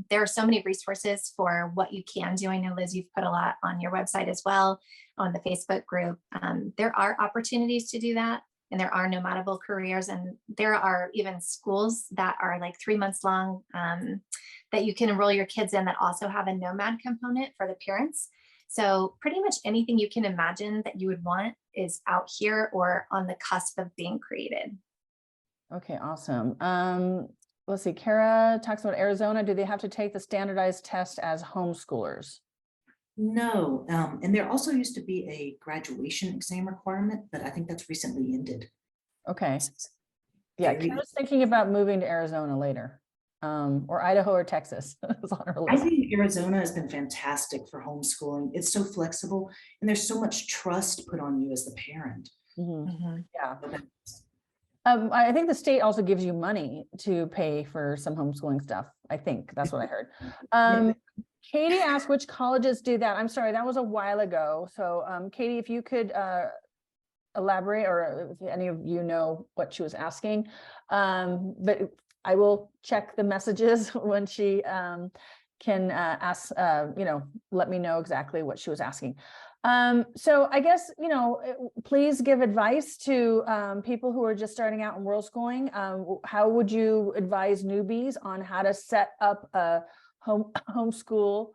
there are so many resources for what you can do. I know, Liz, you've put a lot on your website as well, on the Facebook group. There are opportunities to do that. And there are nomadable careers, and there are even schools that are like 3 months long that you can enroll your kids in that also have a nomad component for the parents. So pretty much anything you can imagine that you would want is out here or on the cusp of being created. Okay, awesome. Let's see, Kara talks about Arizona. Do they have to take the standardized test as homeschoolers? No, and there also used to be a graduation exam requirement, but I think that's recently ended. Okay. Yeah, Kara's thinking about moving to Arizona later, or Idaho or Texas. It's on her I list. think Arizona has been fantastic for homeschooling. It's so flexible, and there's so much trust put on you as the parent. Yeah. I think the state also gives you money to pay for some homeschooling stuff. I think that's what I heard. Katie asked which colleges do that. I'm sorry, that was a while ago. So Katie, if you could elaborate, or if any of you know what she was asking, but I will check the messages when she can ask, let me know exactly what she was asking. So I guess, please give advice to people who are just starting out in world schooling. How would you advise newbies on how to set up a homeschool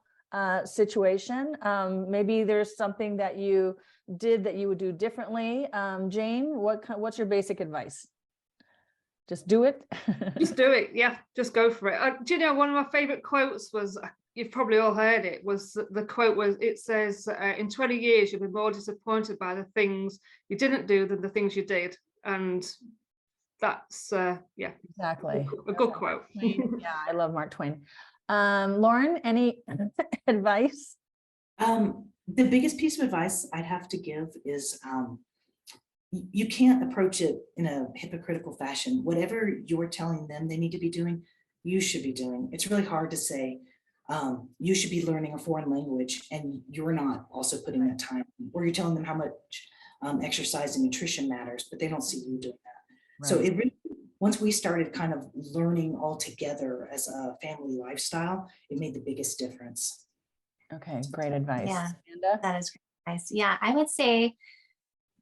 situation? Maybe there's something that you did that you would do differently. Jane, what's your basic advice? Just do it. Just do it. Yeah, just go for it. Do you know, one of my favorite quotes was, you've probably all heard it, was the quote was, it says, in 20 years, you'll be more disappointed by the things you didn't do than the things you did. And that's, yeah, exactly a good quote. Yeah, I love Mark Twain. Lauren, any advice? The biggest piece of advice I'd have to give is you can't approach it in a hypocritical fashion. Whatever you're telling them they need to be doing, you should be doing. It's really hard to say you should be learning a foreign language and you're not also putting that time, or you're telling them how much exercise and nutrition matters, but they don't see you doing that. Right. So it really, once we started kind of learning all together as a family lifestyle, it made the biggest difference. Okay, great advice. Yeah, Amanda? that is great advice. Yeah, I would say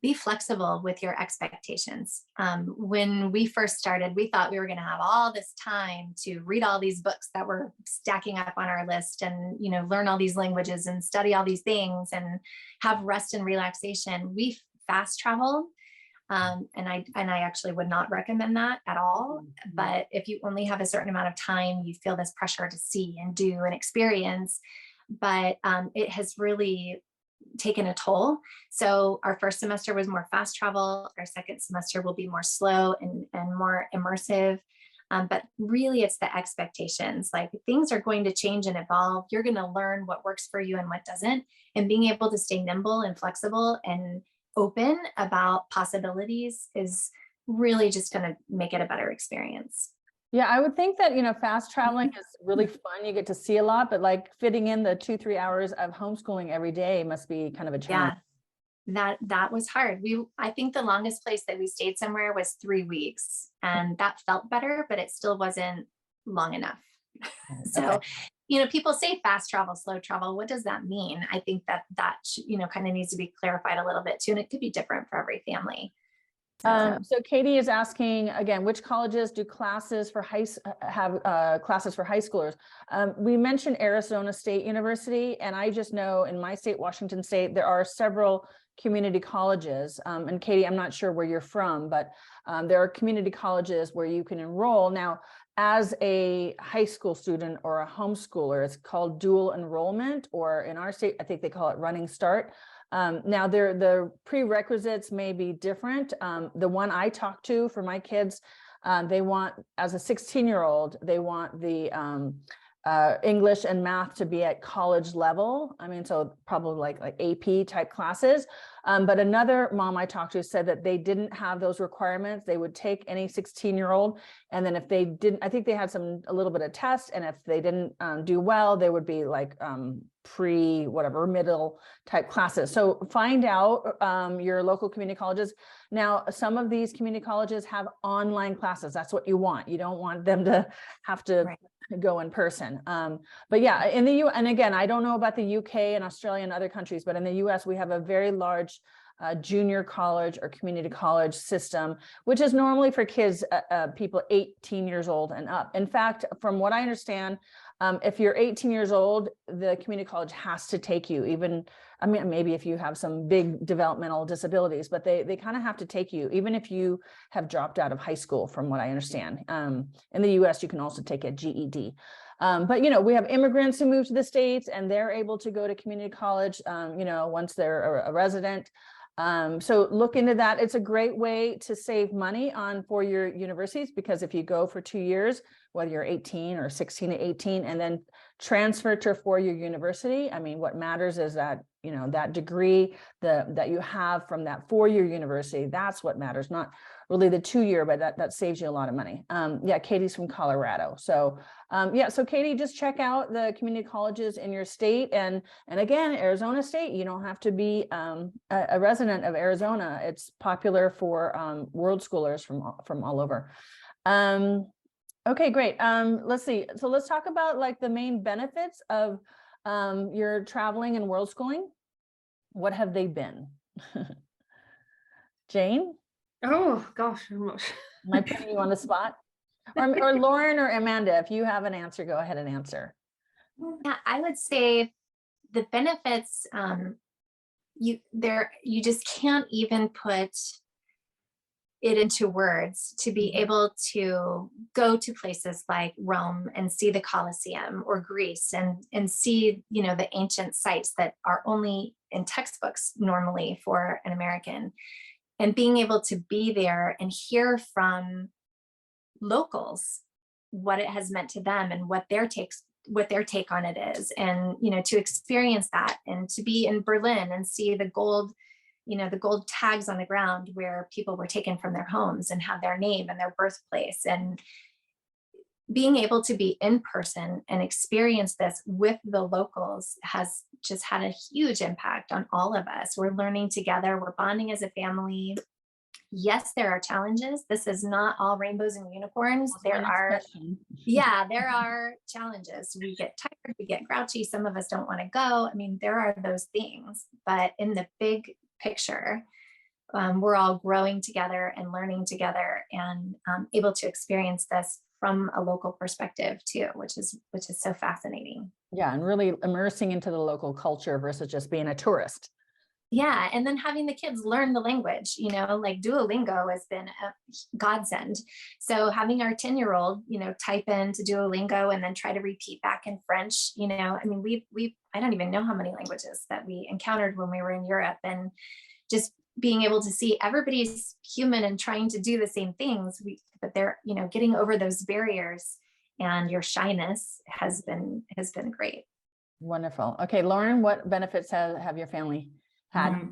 be flexible with your expectations. When we first started, we thought we were going to have all this time to read all these books that were stacking up on our list and, learn all these languages and study all these things and have rest and relaxation. We fast traveled. And I actually would not recommend that at all. But if you only have a certain amount of time, you feel this pressure to see and do and experience. But it has really taken a toll. So our first semester was more fast travel. Our second semester will be more slow and more immersive. But really it's the expectations, like things are going to change and evolve. You're going to learn what works for you and what doesn't, and being able to stay nimble and flexible and open about possibilities is really just going to make it a better experience. Yeah, I would think that, fast traveling is really fun. You get to see a lot, but like fitting in the 2-3 hours of homeschooling every day must be kind of a challenge. That was hard. I think the longest place that we stayed somewhere was 3 weeks, and that felt better, but it still wasn't long enough. So, people say fast travel, slow travel. What does that mean? I think that kind of needs to be clarified a little bit too, and it could be different for every family. So Katie is asking again, which colleges do classes for classes for high schoolers? We mentioned Arizona State University, and I just know in my state, Washington State, there are several community colleges. And Katie, I'm not sure where you're from, but there are community colleges where you can enroll. Now, as a high school student or a homeschooler, it's called dual enrollment, or in our state, I think they call it running start. Now the prerequisites may be different. The one I talked to for my kids, they want, as a 16-year-old, they want the English and math to be at college level. I mean, so probably like AP type classes. But another mom I talked to said that they didn't have those requirements. They would take any 16-year-old, and then if they didn't, I think they had a little bit of tests, and if they didn't do well, they would be like middle type classes. So find out your local community colleges. Now, some of these community colleges have online classes. That's what you want. You don't want them to have to go in person. But yeah, in the and again, I don't know about the UK and Australia and other countries, but in the US, we have a very large junior college or community college system, which is normally for kids, people 18 years old and up. In fact, from what I understand, if you're 18 years old, the community college has to take you, even, I mean, maybe if you have some big developmental disabilities, but they kind of have to take you, even if you have dropped out of high school, from what I understand. In the US, you can also take a GED. But, we have immigrants who move to the States, and they're able to go to community college, once they're a resident. So look into that. It's a great way to save money on four-year universities, because if you go for 2 years, whether you're 18 or 16 to 18, and then transfer to a four-year university, I mean, what matters is that, that degree that you have from that four-year university, that's what matters, not really the 2-year, but that saves you a lot of money. Yeah, Katie's from Colorado. So so Katie, just check out the community colleges in your state. And again, Arizona State, you don't have to be a resident of Arizona. It's popular for world schoolers from all over. Okay, great. Let's see. So let's talk about like the main benefits of your traveling and world schooling. What have they been? Jane? Oh gosh, I'm not sure. Am I putting you on the spot? Or Lauren or Amanda, if you have an answer, go ahead and answer. Yeah, I would say the benefits, you just can't even put it into words, to be able to go to places like Rome and see the Colosseum, or Greece and see, the ancient sites that are only in textbooks normally for an American, and being able to be there and hear from locals what it has meant to them and what their take on it is, and to experience that, and to be in Berlin and see the gold tags on the ground where people were taken from their homes and have their name and their birthplace, and being able to be in person and experience this with the locals has just had a huge impact on all of us. We're learning together, we're bonding as a family. Yes, there are challenges. This is not all rainbows and unicorns. There are challenges. We get tired, we get grouchy. Some of us don't want to go. I mean, there are those things, but in the big picture, we're all growing together and learning together, and able to experience this from a local perspective too, which is so fascinating. Yeah, and really immersing into the local culture versus just being a tourist. Yeah, and then having the kids learn the language, like Duolingo has been a godsend. So having our 10-year-old, type into Duolingo and then try to repeat back in French, I mean, I don't even know how many languages that we encountered when we were in Europe, and just being able to see everybody's human and trying to do the same things, but they're, you know, getting over those barriers, and your shyness has been great. Wonderful. Okay, Lauren, what benefits have your family had?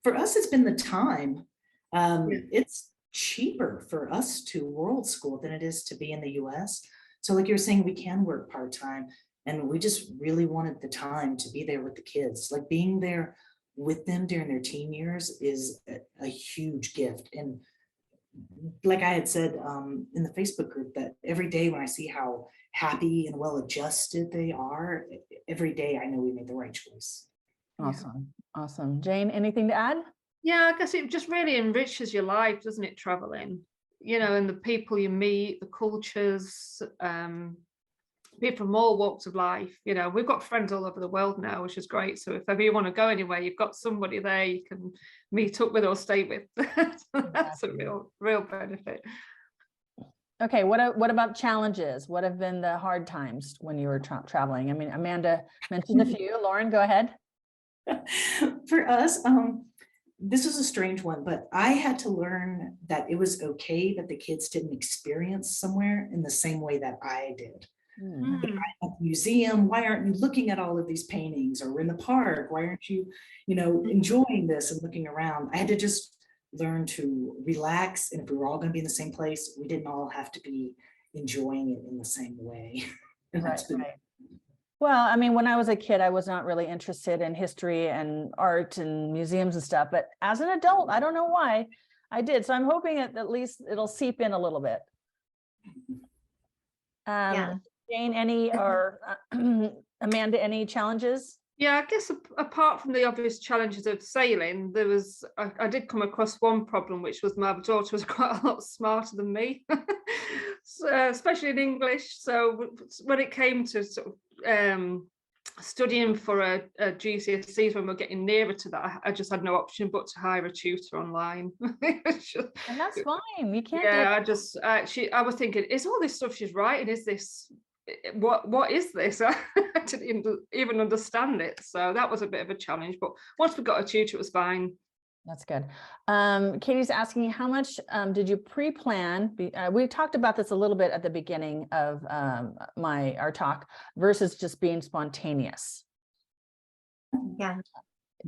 For us, it's been the time. It's cheaper for us to world school than it is to be in the US. So like you were saying, we can work part-time, and we just really wanted the time to be there with the kids. Like being there with them during their teen years is a huge gift. And like I had said in the Facebook group, that every day when I see how happy and well adjusted they are, every day I know we made the right choice. Awesome. Awesome. Jane, anything to add? Yeah, I guess it just really enriches your life, doesn't it, traveling? You know, and the people you meet, the cultures, people from all walks of life. You know, we've got friends all over the world now, which is great. So if ever you want to go anywhere, you've got somebody there you can meet up with or stay with. That's a real benefit. Okay, what about challenges? What have been the hard times when you were traveling? I mean, Amanda mentioned a few. Lauren, go ahead. For us, this was a strange one, but I had to learn that it was okay that the kids didn't experience somewhere in the same way that I did. At the museum, why aren't you looking at all of these paintings? Or we're in the park, why aren't you, enjoying this and looking around? I had to just learn to relax, and if we were all going to be in the same place, we didn't all have to be enjoying it in the same way. And that's been Right. Well, I mean, when I was a kid, I was not really interested in history and art and museums and stuff, but as an adult, I don't know why I did. So I'm hoping at least it'll seep in a little bit. Jane, any, or Amanda, any challenges? Yeah, I guess apart from the obvious challenges of sailing, there was, I did come across one problem, which was my daughter was quite a lot smarter than me, so, especially in English. So when it came to sort of studying for a GCSEs, when we're getting nearer to that, I just had no option but to hire a tutor online. And that's fine. You can't. Yeah, I was thinking, is all this stuff she's writing, is this, what is this? I didn't even understand it, so that was a bit of a challenge, but once we got a tutor, it was fine. That's good. Katie's asking, how much did you pre-plan? We talked about this a little bit at the beginning of our talk, versus just being spontaneous. Yeah.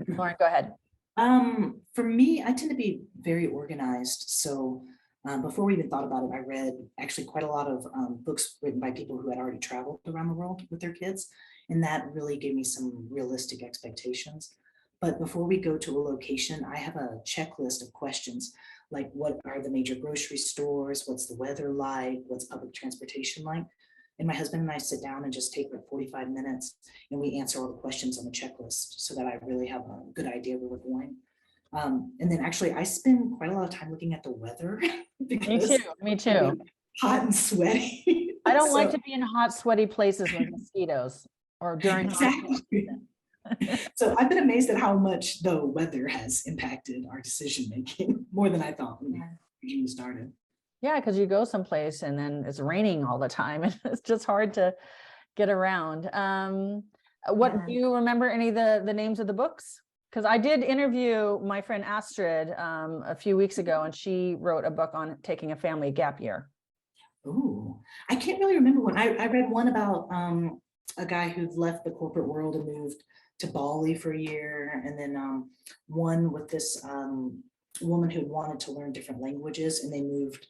Lauren, go ahead. For me, I tend to be very organized. So before we even thought about it, I read actually quite a lot of books written by people who had already traveled around the world with their kids. And that really gave me some realistic expectations. But before we go to a location, I have a checklist of questions, like what are the major grocery stores? What's the weather like? What's public transportation like? And my husband and I sit down and just take like 45 minutes and we answer all the questions on the checklist so that I really have a good idea where we're going. And then actually I spend quite a lot of time looking at the weather. Me too. Hot and sweaty. I don't like to be in hot, sweaty places with mosquitoes or during exactly. So I've been amazed at how much the weather has impacted our decision making more than I thought when we started. Yeah, because you go someplace and then it's raining all the time and it's just hard to get around. Do you remember any of the names of the books? Because I did interview my friend Astrid a few weeks ago, and she wrote a book on taking a family gap year. Oh, I can't really remember one. I read one about a guy who'd left the corporate world and moved to Bali for a year, and then one with this woman who wanted to learn different languages, and they moved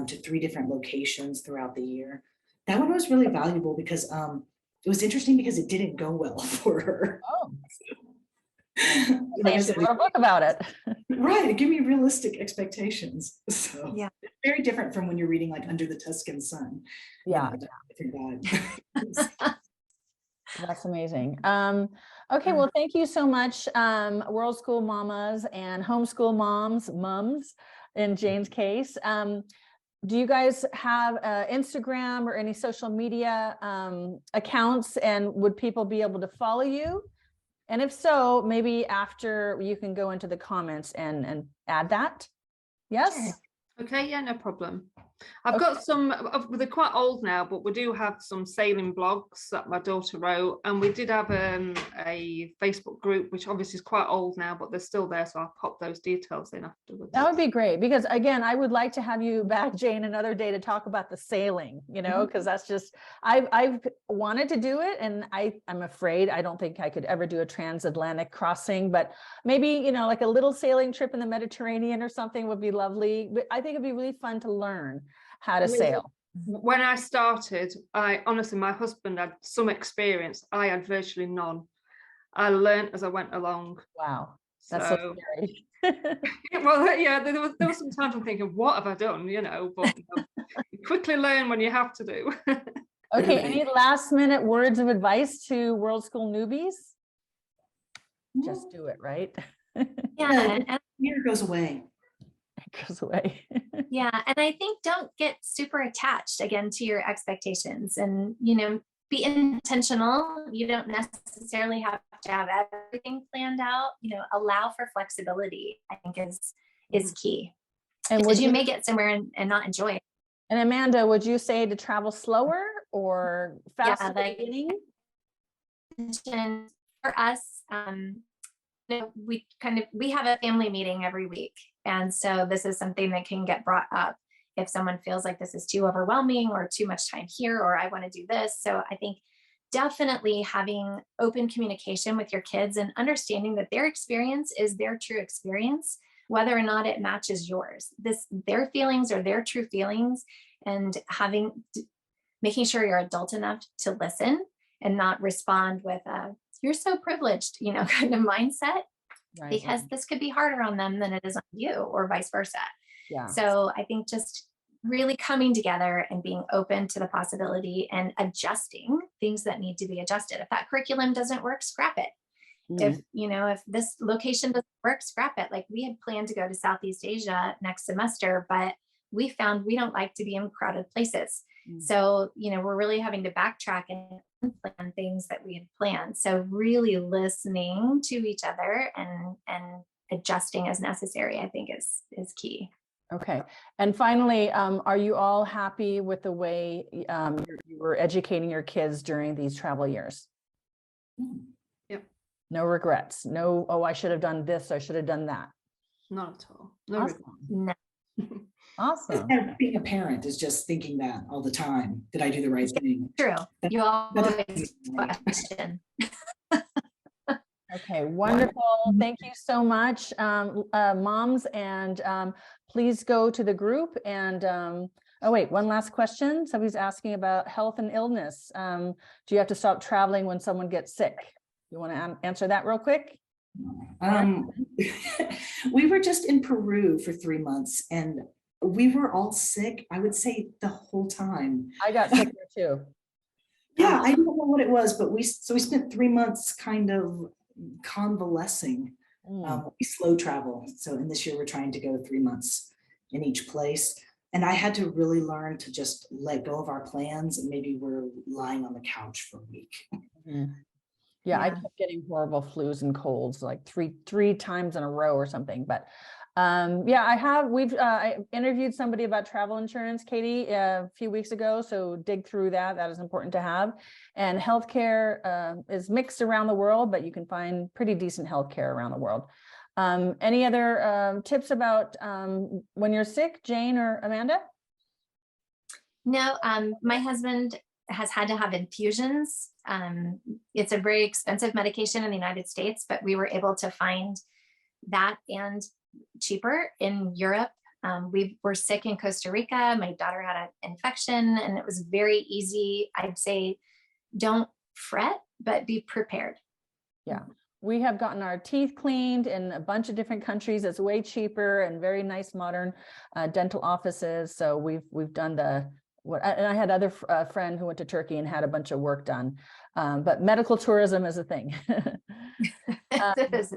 to 3 different locations throughout the year. That one was really valuable because it was interesting because it didn't go well for her. Oh. Like wrote a book about it. Right, it gave me realistic expectations. So yeah, it's very different from when you're reading like Under the Tuscan Sun. Yeah, different vibe. That's amazing. Okay, well, thank you so much, Worldschool Mamas and Homeschool Moms in Jane's case. Do you guys have Instagram or any social media accounts, and would people be able to follow you? And if so, maybe after you can go into the comments and add that. Yes. Okay. Yeah, no problem. I've got some, they're quite old now, but we do have some sailing blogs that my daughter wrote, and we did have a Facebook group, which obviously is quite old now, but they're still there, so I'll pop those details in afterwards. That would be great, because again, I would like to have you back, Jane, another day to talk about the sailing, because that's just, I've wanted to do it, and I'm afraid I don't think I could ever do a transatlantic crossing, but maybe, like a little sailing trip in the Mediterranean or something would be lovely. But I think it'd be really fun to learn how to sail. When I started, honestly, my husband had some experience. I had virtually none. I learned as I went along. Wow, that's so scary. Well, yeah, there was some times I'm thinking, what have I done? But you quickly learn when you have to do. Okay, any last minute words of advice to World School newbies? Just do it, right? Yeah, and Fear goes away. It goes away. yeah, and I think don't get super attached again to your expectations, and be intentional. You don't necessarily have to have everything planned out. Allow for flexibility, I think is key. And because you may get somewhere and not enjoy it. And Amanda, would you say to travel slower or faster? Yeah, like for us, we have a family meeting every week, and so this is something that can get brought up if someone feels like this is too overwhelming or too much time here, or I want to do this. So I think definitely having open communication with your kids and understanding that their experience is their true experience, whether or not it matches yours. Their feelings are their true feelings, and making sure you're adult enough to listen and not respond with a "you're so privileged," kind of mindset, Right. because this could be harder on them than it is on you, or vice versa. Yeah. So I think just really coming together and being open to the possibility and adjusting things that need to be adjusted. If that curriculum doesn't work, scrap it. If this location doesn't work, scrap it. Like, we had planned to go to Southeast Asia next semester, but we found we don't like to be in crowded places. So, we're really having to backtrack and plan things that we had planned. So really listening to each other and adjusting as necessary, I think is key. Okay. And finally, are you all happy with the way you were educating your kids during these travel years? Yep. No regrets. No, oh, I should have done this. I should have done that. Not at all. No. Awesome. No. Awesome. Being a parent is just thinking that all the time. Did I do the right thing? True. You always question. Okay, wonderful. Thank you so much, moms. And please go to the group. And oh, wait, one last question. Somebody's asking about health and illness. Do you have to stop traveling when someone gets sick? You want to answer that real quick? We were just in Peru for 3 months, and we were all sick, I would say, the whole time. I got sick there too. Yeah, I don't know what it was, but we spent 3 months kind of convalescing. We slow travel. So in this year, we're trying to go 3 months in each place. And I had to really learn to just let go of our plans, and maybe we're lying on the couch for a week. Yeah, I kept getting horrible flus and colds like three times in a row or something. But yeah, I interviewed somebody about travel insurance, Katie, a few weeks ago. So dig through that. That is important to have. And healthcare is mixed around the world, but you can find pretty decent healthcare around the world. Any other tips about when you're sick, Jane or Amanda? No, my husband has had to have infusions. It's a very expensive medication in the United States, but we were able to find that and cheaper in Europe. We were sick in Costa Rica. My daughter had an infection, and it was very easy. I'd say don't fret, but be prepared. Yeah. We have gotten our teeth cleaned in a bunch of different countries. It's way cheaper and very nice modern dental offices. So we've done and I had other friend who went to Turkey and had a bunch of work done. But medical tourism is a thing. It is.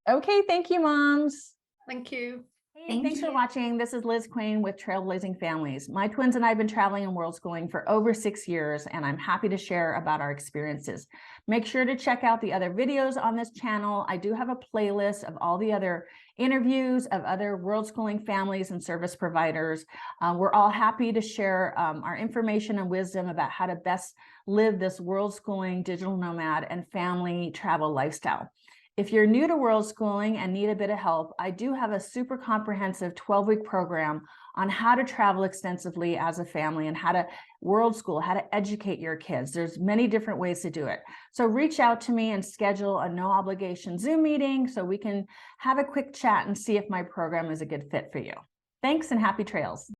Okay, thank you, moms. Thank you. Thank Thanks for you. watching. This is Lizz Quain with Trailblazing Families. My twins and I have been traveling and world schooling for over 6 years, and I'm happy to share about our experiences. Make sure to check out the other videos on this channel. I do have a playlist of all the other interviews of other world schooling families and service providers. We're all happy to share our information and wisdom about how to best live this world schooling, digital nomad, and family travel lifestyle. If you're new to world schooling and need a bit of help, I do have a super comprehensive 12-week program on how to travel extensively as a family and how to world school, how to educate your kids. There's many different ways to do it. So reach out to me and schedule a no obligation Zoom meeting so we can have a quick chat and see if my program is a good fit for you. Thanks and happy trails.